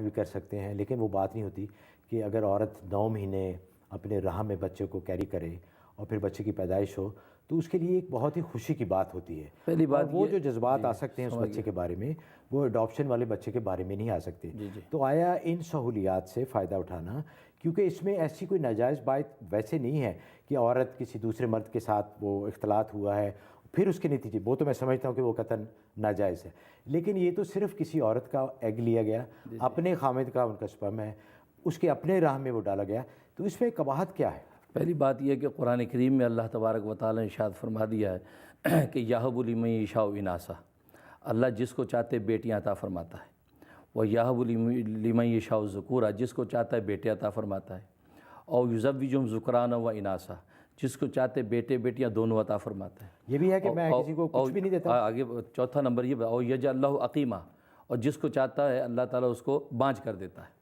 Adapt بھی کر سکتے ہیں، لیکن وہ بات نہیں ہوتی کہ اگر عورت 9 مہینے اپنے رحم میں بچے کو کیری کرے اور پھر بچے کی پیدائش ہو تو اس کے لیے ایک بہت ہی خوشی کی بات ہوتی ہے. پہلی بات وہ جو جذبات آ سکتے ہیں اس بچے کے بارے میں وہ اڈاپشن والے بچے کے بارے میں نہیں آ سکتے. تو آیا ان سہولیات سے فائدہ اٹھانا، کیونکہ اس میں ایسی کوئی ناجائز بات ویسے نہیں ہے کہ عورت کسی دوسرے مرد کے ساتھ وہ اختلاط ہوا ہے پھر اس کے نتیجے، وہ تو میں سمجھتا ہوں کہ وہ قطعاً ناجائز ہے، لیکن یہ تو صرف کسی عورت کا ایگ لیا گیا، اپنے خامد کا ان کا سپرم ہے، اس کے اپنے راہ میں وہ ڈالا گیا، تو اس میں قباحت کیا ہے؟ پہلی بات یہ ہے کہ قرآن کریم میں اللہ تبارک و تعالیٰ نے ارشاد فرما دیا ہے کہ یہب لمن یشاء اناثا، اللہ جس کو چاہتے بیٹیاں عطا فرماتا ہے، وہ یہب لمن یشاء ذکورا، جس کو چاہتا ہے بیٹے عطا فرماتا ہے، اور یزوجہم ذکرانا و اناثا، جس کو چاہتے بیٹے بیٹیاں دونوں عطا فرماتا ہے. یہ بھی ہے کہ میں کسی کو کچھ بھی نہیں دیتا. آگے چوتھا نمبر یہ اور یجعل لہ عقیمہ، اور جس کو چاہتا ہے اللہ تعالیٰ اس کو بانجھ کر دیتا ہے.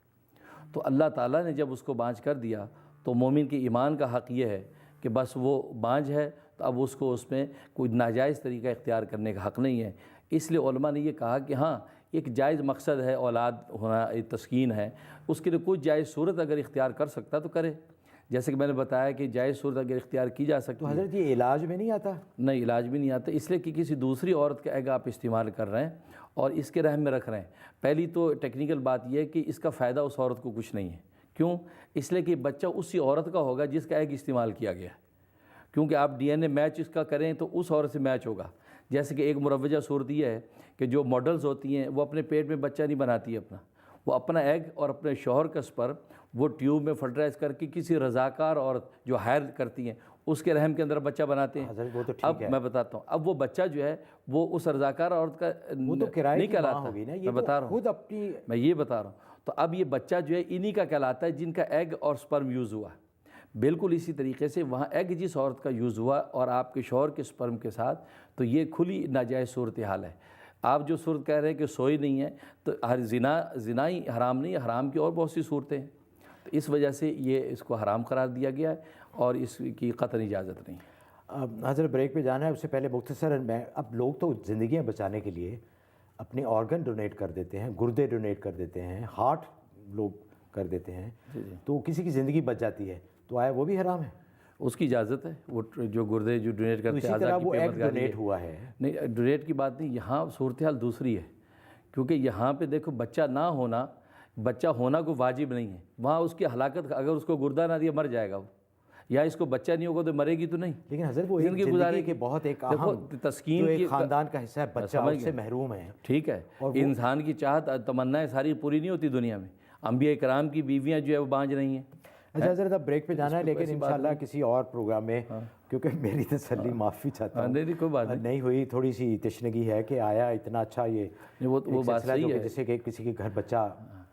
تو اللہ تعالیٰ نے جب اس کو بانجھ کر دیا تو مومن کے ایمان کا حق یہ ہے کہ بس وہ بانجھ ہے تو اب اس کو اس میں کوئی ناجائز طریقہ اختیار کرنے کا حق نہیں ہے. اس لیے علماء نے یہ کہا کہ ہاں ایک جائز مقصد ہے اولاد ہونا، تسکین ہے، اس کے لیے کوئی جائز صورت اگر اختیار کر سکتا تو کرے، جیسے کہ میں نے بتایا کہ جائز صورت اگر اختیار کی جا سکتی تو حضرت یہ علاج میں نہیں آتا؟ نہیں، علاج بھی نہیں آتا، اس لیے کہ کسی دوسری عورت کا ایگ آپ استعمال کر رہے ہیں اور اس کے رحم میں رکھ رہے ہیں. پہلی تو ٹیکنیکل بات یہ ہے کہ اس کا فائدہ اس عورت کو کچھ نہیں ہے. کیوں؟ اس لیے کہ بچہ اسی عورت کا ہوگا جس کا ایگ استعمال کیا گیا ہے، کیونکہ آپ ڈی این اے میچ اس کا کریں تو اس عورت سے میچ ہوگا. جیسے کہ ایک مروجہ صورت یہ ہے کہ جو ماڈلز ہوتی ہیں وہ اپنے پیٹ میں بچہ نہیں بناتی ہے اپنا، وہ اپنا ایگ اور اپنے شوہر کا سپرم وہ ٹیوب میں فرٹیلائز کر کے کسی رضاکار عورت جو ہائر کرتی ہیں اس کے رحم کے اندر بچہ بناتے ہیں. وہ تو اب میں بتاتا ہوں، اب وہ بچہ جو ہے وہ اس رضاکار عورت کا نہیں کہلاتا، میں بتا رہا ہوں، میں یہ بتا رہا ہوں. تو اب یہ بچہ جو ہے انہی کا کہلاتا ہے جن کا ایگ اور سپرم یوز ہوا. بالکل اسی طریقے سے وہاں ایگ جس عورت کا یوز ہوا اور آپ کے شوہر کے سپرم کے ساتھ، تو یہ کھلی ناجائز صورتحال ہے. آپ جو صورت کہہ رہے ہیں کہ سوئی نہیں ہے، تو ہر زنا ہی حرام نہیں ہے، حرام کی اور بہت سی صورتیں ہیں. تو اس وجہ سے یہ اس کو حرام قرار دیا گیا ہے اور اس کی قطعی اجازت نہیں. حضرت بریک پہ جانا ہے، اس سے پہلے مختصراً میں، اب لوگ تو زندگیاں بچانے کے لیے اپنے آرگن ڈونیٹ کر دیتے ہیں، گردے ڈونیٹ کر دیتے ہیں، ہارٹ لوگ کر دیتے ہیں، تو کسی کی زندگی بچ جاتی ہے، تو آیا وہ بھی حرام ہے؟ اس کی اجازت ہے، وہ جو گردے جو ڈونیٹ کرتے ہیں، اسی طرح وہ ایگ ڈونیٹ ہوا ہے. نہیں، ڈونیٹ کی بات نہیں، یہاں صورتحال دوسری ہے، کیونکہ یہاں پہ دیکھو بچہ نہ ہونا، بچہ ہونا کوئی واجب نہیں ہے. وہاں اس کی ہلاکت، اگر اس کو گردہ نہ دیا مر جائے گا وہ، یا اس کو بچہ نہیں ہوگا تو مرے گی تو نہیں. لیکن حضرت وہ زندگی کے بہت ایک اہم تسکین کی خاندان کا حصہ ہے، بچہ اس سے محروم ہے. ٹھیک ہے، انسان کی چاہت تمنائیں ساری پوری نہیں ہوتی دنیا میں. انبیاء کرام کی بیویاں جو ہے وہ بانجھ رہی ہیں. اچھا حضرت اب بریک پہ جانا ہے، لیکن انشاءاللہ کسی اور پروگرام میں، کیونکہ میری تسلی معافی چاہتا ہوں، کوئی بات نہیں ہوئی، تھوڑی سی تشنگی ہے کہ آیا اتنا اچھا یہ وہ بات صحیح ہے، جیسے کہ کسی کے گھر بچہ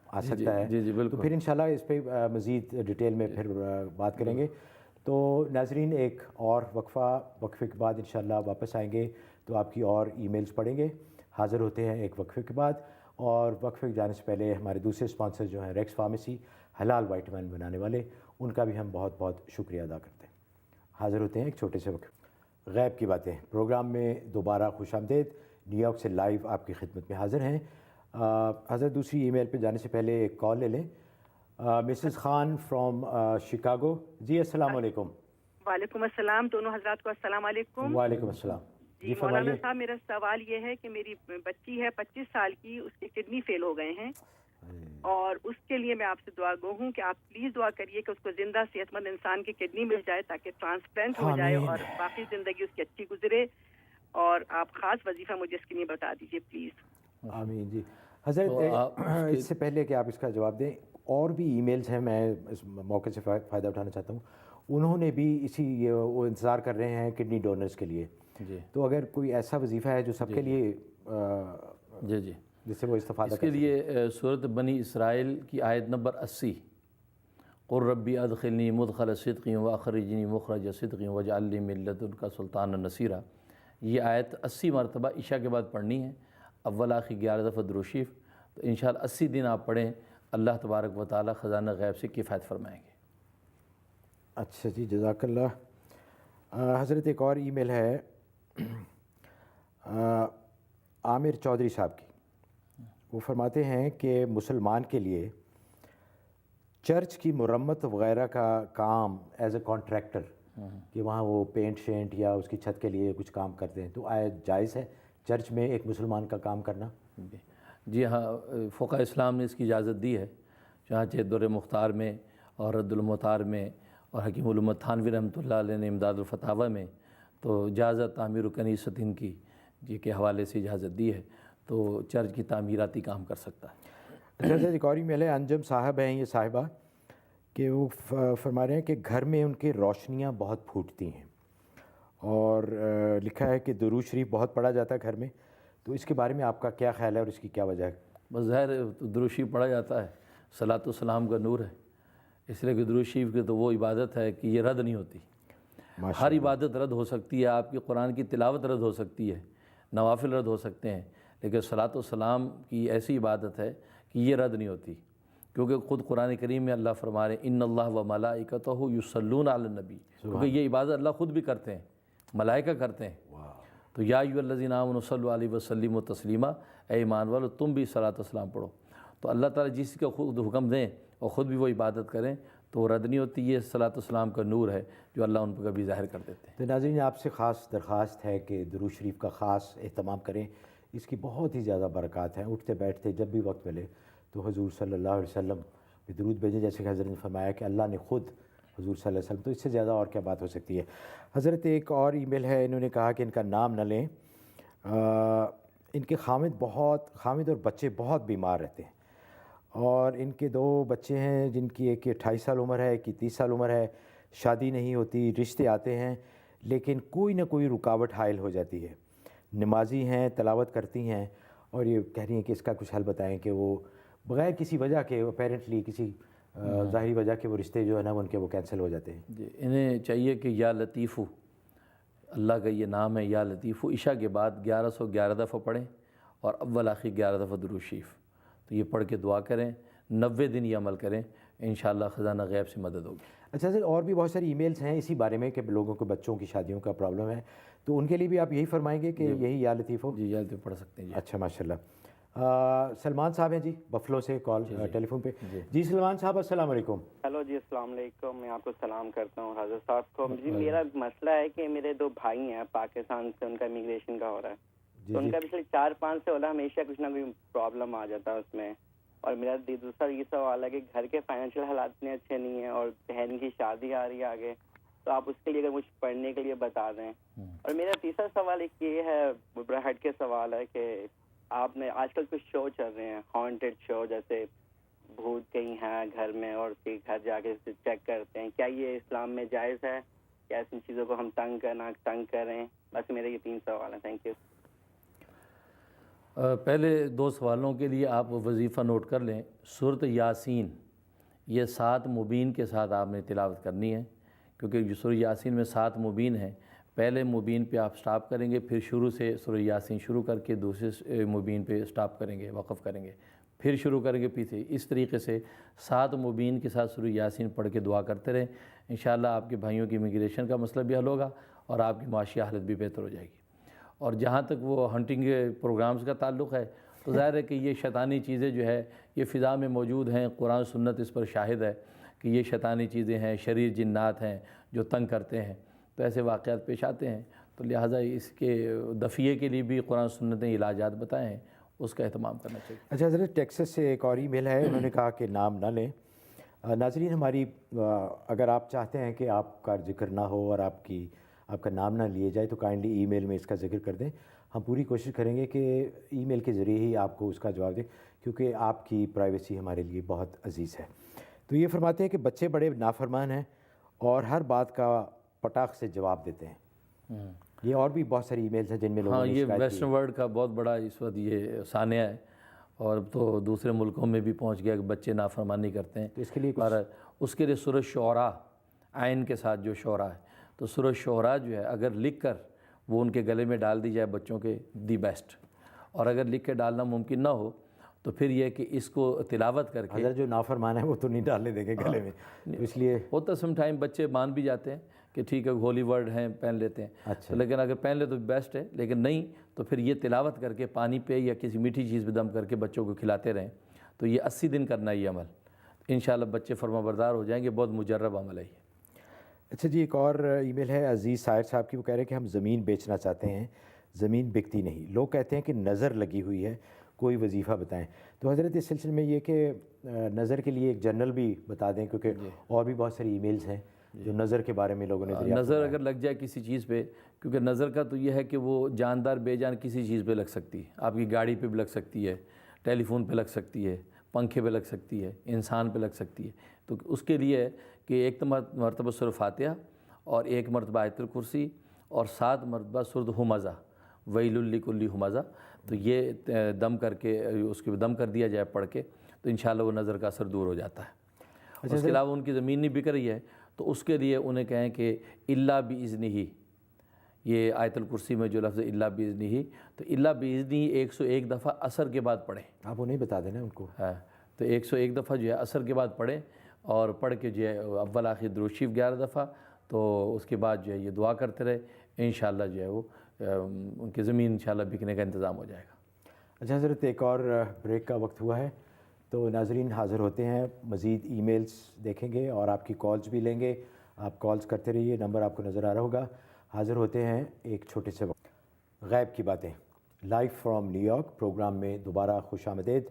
آ سکتا ہے. جی بالکل. تو پھر انشاءاللہ اس پہ مزید ڈیٹیل میں پھر بات کریں گے. تو ناظرین ایک اور وقفے کے بعد انشاءاللہ واپس آئیں گے تو آپ کی اور ای میلز پڑھیں گے. حاضر ہوتے ہیں ایک وقفے کے بعد، اور وقفے جانے سے پہلے ہمارے دوسرے اسپانسر جو ہیں ریکس فارمیسی، حلال وائٹامن بنانے والے، ان کا بھی ہم بہت بہت شکریہ ادا کرتے ہیں. حاضر ہوتے ہیں ایک چھوٹے سے وقفے. غیب کی باتیں پروگرام میں دوبارہ خوش آمدید. نیو یارک سے لائیو آپ کی خدمت میں حاضر ہیں. حضرت دوسری ای میل پہ جانے سے پہلے ایک کال لے لیں. Mrs Khan from Chicago. جی السلام علیکم. وعلیکم السلام، دونوں حضرات کو السلام علیکم. وعلیکم السلام. جی مولانا صاحب، میرا سوال یہ ہے کہ میری بچی ہے 25 سال کی، اس کے کڈنی فیل ہو گئے ہیں، اور اس کے لیے میں آپ سے دعا گو ہوں کہ آپ پلیز دعا کریے کہ اس کو زندہ صحت مند انسان کی کڈنی مل جائے تاکہ ٹرانسپلانٹ ہو جائے اور باقی زندگی اس کی اچھی گزرے. اور آپ خاص وظیفہ مجھے اس کے لیے بتا دیجیے پلیز. آمین. جی حضرت، اس سے پہلے کہ آپ اس کا جواب دیں، اور بھی ای میلز ہیں، میں اس موقع سے فائدہ اٹھانا چاہتا ہوں. انہوں نے بھی اسی وہ انتظار کر رہے ہیں کڈنی ڈونرز کے لیے. جی، تو اگر کوئی ایسا وظیفہ ہے جو سب کے لیے جی جس سے وہ استفادہ اس کے لیے سورۃ بنی اسرائیل کی آیت نمبر 80، قل ربی ادخلنی مدخل صدق واخرجنی مخرج صدق واجعل لی من لدنک سلطانا نصیرا، یہ آیت 80 مرتبہ عشاء کے بعد پڑھنی ہے، اول آخر 11 دفعہ درود شریف. تو انشاءاللہ 80 دن آپ پڑھیں، اللہ تبارک و تعالی خزانہ غیب سے کفایت فرمائیں گے. اچھا جی، جزاک اللہ. حضرت ایک اور ای میل ہے عامر چودھری صاحب کی. وہ فرماتے ہیں کہ مسلمان کے لیے چرچ کی مرمت وغیرہ کا کام ایز اے کانٹریکٹر کہ وہاں وہ پینٹ شینٹ یا اس کی چھت کے لیے کچھ کام کرتے ہیں، تو آیا جائز ہے چرچ میں ایک مسلمان کا کام کرنا؟ جی ہاں، فقہ اسلام نے اس کی اجازت دی ہے، چنانچہ در مختار میں اور رد المختار میں اور حکیم الامت تھانوی رحمۃ اللہ علیہ نے امداد الفتاوی میں تو اجازت تعمیر و کنیست ہند کی جی کے حوالے سے اجازت دی ہے، تو چرچ کی تعمیراتی کام کر سکتا ہے۔ اچھا ایک اور ایمیل ہے، انجم صاحب ہیں یہ صاحبہ، کہ وہ فرما رہے ہیں کہ گھر میں ان کے روشنیاں بہت پھوٹتی ہیں، اور لکھا ہے کہ درود شریف بہت پڑھا جاتا ہے گھر میں، تو اس کے بارے میں آپ کا کیا خیال ہے اور اس کی کیا وجہ ہے؟ بس ظاہر درود شریف پڑھا جاتا ہے، صلاۃ والسلام کا نور ہے، اس لیے کہ درود شریف کی تو وہ عبادت ہے کہ یہ رد نہیں ہوتی۔ ہر عبادت رد ہو سکتی ہے، آپ کی قرآن کی تلاوت رد ہو سکتی ہے، نوافل رد ہو سکتے ہیں، لیکن صلاۃ والسلام کی ایسی عبادت ہے کہ یہ رد نہیں ہوتی، کیونکہ خود قرآن کریم میں اللہ فرما رہے ہیں ان اللہ و ملائکتہ یصلون علی النبی، کیونکہ یہ عبادت اللہ خود بھی کرتے ہیں، ملائکہ کرتے ہیں۔ تو یا ایھا الذین آمنوا صلوا علیہ وسلموا تسلیما، اے ایمان والو تم بھی صلاۃ والسلام پڑھو۔ تو اللہ تعالیٰ جس کا خود حکم دیں اور خود بھی وہ عبادت کریں تو وہ رد نہیں ہوتی، یہ صلاۃ والسلام کا نور ہے جو اللہ ان پر کبھی ظاہر کر دیتے ہیں۔ تو ناظرین آپ سے خاص درخواست ہے کہ درود شریف کا خاص اہتمام کریں، اس کی بہت ہی زیادہ برکات ہیں، اٹھتے بیٹھتے جب بھی وقت ملے تو حضور صلی اللہ علیہ وسلم پہ درود بھیجیں، جیسے کہ حضرت نے فرمایا کہ اللہ نے خود حضور صلی اللہ علیہ وسلم، تو اس سے زیادہ اور کیا بات ہو سکتی ہے۔ حضرت ایک اور ای میل ہے، انہوں نے کہا کہ ان کا نام نہ لیں، ان کے خامد اور بچے بہت بیمار رہتے ہیں، اور ان کے 2 بچے ہیں جن کی ایک کی 28 سال عمر ہے، ایک کی 30 سال عمر ہے، شادی نہیں ہوتی، رشتے آتے ہیں لیکن کوئی نہ کوئی رکاوٹ حائل ہو جاتی ہے، نمازی ہیں، تلاوت کرتی ہیں، اور یہ کہہ رہی ہیں کہ اس کا کچھ حل بتائیں کہ وہ بغیر کسی وجہ کے اپیرنٹلی کسی ظاہری وجہ کے وہ رشتے جو ہے نا ان کے وہ کینسل ہو جاتے ہیں۔ جی انہیں چاہیے کہ یا لطیفو، اللہ کا یہ نام ہے یا لطیفو، عشاء کے بعد 1111 دفعہ پڑھیں اور اول آخر 11 دفعہ درود شریف، تو یہ پڑھ کے دعا کریں، 90 دن یہ عمل کریں، انشاءاللہ خزانہ غیب سے مدد ہوگی۔ اچھا سر، اور بھی بہت ساری ای میلز ہیں اسی بارے میں کہ لوگوں کے بچوں کی شادیوں کا پرابلم ہے، تو ان کے لیے بھی آپ یہی فرمائیں گے کہ یہی یا لطیف ہو؟ جی یا لطیف پڑھ سکتے ہیں جی۔ اچھا ماشاء اللہ۔ سلمان صاحب ہیں جی بفلو سے کال ٹیلی فون پہ۔ جی سلمان صاحب السلام علیکم۔ ہیلو جی السلام علیکم، میں آپ کو سلام کرتا ہوں حضرت صاحب کو۔ جی میرا مسئلہ ہے کہ میرے 2 بھائی ہیں پاکستان سے، ان کا امیگریشن کا ہو رہا ہے، تو ان کا پچھلے 4-5 سے ہوتا ہمیشہ کچھ نہ کوئی پرابلم آ جاتا ہے اس میں، اور میرا دوسرا یہ سوال ہے کہ گھر کے فائنینشیل حالات اتنے اچھے نہیں ہیں اور بہن کی شادی آ رہی ہے آگے، تو آپ اس کے لیے اگر کچھ پڑھنے کے لیے بتا دیں۔ اور میرا تیسرا سوال ایک یہ ہے، بڑا ہٹ کے سوال ہے کہ آپ نے آج کل کچھ شو چل رہے ہیں ہانٹیڈ شو، جیسے بھوت کہیں ہیں گھر میں اور پھر گھر جا کے چیک کرتے ہیں، کیا یہ اسلام میں جائز ہے؟ کیا ایسی چیزوں کو ہم تنگ کریں؟ بس میرے یہ 3 سوال ہیں، تھینک یو۔ پہلے 2 سوالوں کے لیے آپ وظیفہ نوٹ کر لیں، سورۃ یاسین یہ 7 مبین کے ساتھ آپ نے تلاوت کرنی ہے، کیونکہ سورۃ یاسین میں 7 مبین ہیں، پہلے مبین پہ آپ سٹاپ کریں گے، پھر شروع سے سورۃ یاسین شروع کر کے دوسرے مبین پہ سٹاپ کریں گے، وقف کریں گے، پھر شروع کریں گے پیچھے، اس طریقے سے 7 مبین کے ساتھ سورۃ یاسین پڑھ کے دعا کرتے رہیں، انشاءاللہ آپ کے بھائیوں کی امیگریشن کا مسئلہ بھی حل ہوگا اور آپ کی معاشی حالت بھی بہتر ہو جائے گی۔ اور جہاں تک وہ ہنٹنگ پروگرامز کا تعلق ہے تو ظاہر ہے کہ یہ شیطانی چیزیں جو ہے یہ فضا میں موجود ہیں، قرآن سنت اس پر شاہد ہے کہ یہ شیطانی چیزیں ہیں، شریر جنات ہیں جو تنگ کرتے ہیں، تو ایسے واقعات پیش آتے ہیں، تو لہٰذا اس کے دفعے کے لیے بھی قرآن سنت نے علاجات بتائے ہیں، اس کا اہتمام کرنا چاہیے۔ اچھا حضرت ٹیکسس سے ایک اور ای میل ہے، انہوں نے کہا کہ نام نہ لیں۔ ناظرین ہماری اگر آپ چاہتے ہیں کہ آپ کا ذکر نہ ہو اور آپ کا نام نہ لیے جائے تو کائنڈلی ای میل میں اس کا ذکر کر دیں، ہم پوری کوشش کریں گے کہ ای میل کے ذریعے ہی آپ کو اس کا جواب دیں، کیونکہ آپ کی پرائیویسی ہمارے لیے بہت عزیز ہے۔ تو یہ فرماتے ہیں کہ بچے بڑے نافرمان ہیں اور ہر بات کا پٹاخ سے جواب دیتے ہیں۔ یہ اور بھی بہت ساری ای میلز ہیں جن میں لوگوں نے یہ شکایت کی ویسٹرن ورلڈ کا بہت بڑا اس وقت یہ سانحہ ہے، اور تو دوسرے ملکوں میں بھی پہنچ گیا کہ بچے نافرمانی کرتے ہیں، تو اس کے لیے اور اس کے لیے سورۃ شعراء عین کے ساتھ جو شعراء ہے، تو سورۃ شعراء جو ہے اگر لکھ کر وہ ان کے گلے میں ڈال دی جائے بچوں کے، دی بیسٹ، اور اگر لکھ کے ڈالنا ممکن نہ ہو تو پھر یہ کہ اس کو تلاوت کر کے، حضرت جو نافرمان ہے وہ تو نہیں ڈالنے دیں گے گلے میں، تو اس لیے ہوتا سم ٹائم بچے مان بھی جاتے ہیں کہ ٹھیک ہے ہولی ورڈ ہیں پہن لیتے ہیں، اچھا، تو لیکن اگر پہن لے تو بیسٹ ہے، لیکن نہیں تو پھر یہ تلاوت کر کے پانی پہ یا کسی میٹھی چیز پہ دم کر کے بچوں کو کھلاتے رہیں، تو یہ 80 دن کرنا ہے یہ عمل، انشاءاللہ بچے فرما بردار ہو جائیں گے، بہت مجرب عمل ہے یہ۔ اچھا جی، ایک اور ای میل ہے عزیز سائر صاحب کی، وہ کہہ رہے ہیں کہ ہم زمین بیچنا چاہتے ہیں، زمین بکتی نہیں، لوگ کہتے ہیں کہ نظر لگی ہوئی ہے، کوئی وظیفہ بتائیں۔ تو حضرت اس سلسلے میں یہ کہ نظر کے لیے ایک جنرل بھی بتا دیں، کیونکہ اور بھی بہت ساری ای میلز ہیں جو نظر کے بارے میں لوگوں نے دریافت نظر اگر لگ جائے کسی چیز پہ، کیونکہ نظر کا تو یہ ہے کہ وہ جاندار بے جان کسی چیز پہ لگ سکتی ہے، آپ کی گاڑی پہ بھی لگ سکتی ہے، ٹیلی فون پہ لگ سکتی ہے، پنکھے پہ لگ سکتی ہے، انسان پہ لگ سکتی ہے، تو اس کے لیے ہے کہ ایک مرتبہ سورہ فاتحہ اور ایک مرتبہ آیت الکرسی اور 7 مرتبہ سورۃ ہمزہ، ویل لکل ہمزہ، تو یہ دم کر کے اس کے دم کر دیا جائے پڑھ کے، تو انشاءاللہ وہ نظر کا اثر دور ہو جاتا ہے۔ اس کے علاوہ ان کی زمین نہیں بک رہی ہے تو اس کے لیے انہیں کہیں کہ الا باذنہ، یہ آیت الکرسی میں جو لفظ الا باذنہ، تو الا باذنہ 101 دفعہ عصر کے بعد پڑھیں، آپ انہیں بتا دیں نا ان کو، ہاں تو 101 دفعہ جو ہے عصر کے بعد پڑھیں، اور پڑھ کے جو ہے اول آخر درود شریف 11 دفعہ، تو اس کے بعد جو ہے یہ دعا کرتے رہے، انشاءاللہ جو ہے وہ ان کی زمین انشاءاللہ بکنے کا انتظام ہو جائے گا۔ اچھا حضرت، ایک اور بریک کا وقت ہوا ہے، تو ناظرین حاضر ہوتے ہیں، مزید ای میلز دیکھیں گے اور آپ کی کالز بھی لیں گے، آپ کالز کرتے رہیے، نمبر آپ کو نظر آ رہا ہوگا۔ حاضر ہوتے ہیں ایک چھوٹے سے وقت، غیب کی باتیں live from New York program میں دوبارہ خوش آمدید۔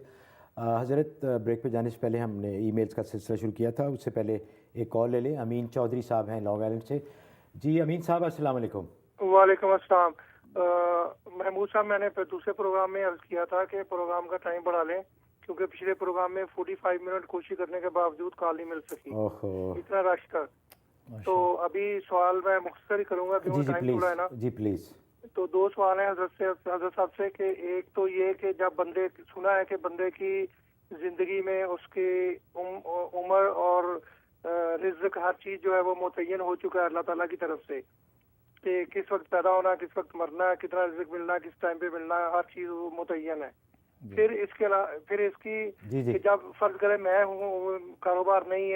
حضرت بریک پہ جانے سے پہلے ہم نے ای میلز کا سلسلہ شروع کیا تھا، اس سے پہلے ایک کال لے لیں۔ امین چودھری صاحب ہیں لانگ آئلینڈ سے۔ جی امین صاحب، السلام علیکم۔ وعلیکم السلام۔ محمود صاحب، میں نے دوسرے پروگرام میں عرض کیا تھا کہ پروگرام کا ٹائم بڑھا لیں، کیونکہ پچھلے پروگرام میں 45 منٹ کوشش کرنے کے باوجود کال نہیں مل سکی، اتنا رش تھا۔ تو ابھی سوال میں مختصر ہی کروں گا کیونکہ ٹائم تھوڑا ہے نا۔ جی پلیز۔ تو 2 سوال ہیں حضرت صاحب سے، کہ ایک تو یہ کہ جب بندے سنا ہے کہ بندے کی زندگی میں اس کی عمر اور رزق ہر چیز جو ہے وہ متعین ہو چکا ہے اللہ تعالیٰ کی طرف سے، کہ کس وقت پیدا ہونا، کس وقت مرنا ہے، کتنا رزق ملنا، کس ٹائم پہ ملنا ہے، ہر چیز وہ متعین ہے۔ پھر اس کے پھر اس کی کہ جب فرض کرے میں ہوں، کاروبار نہیں ہے،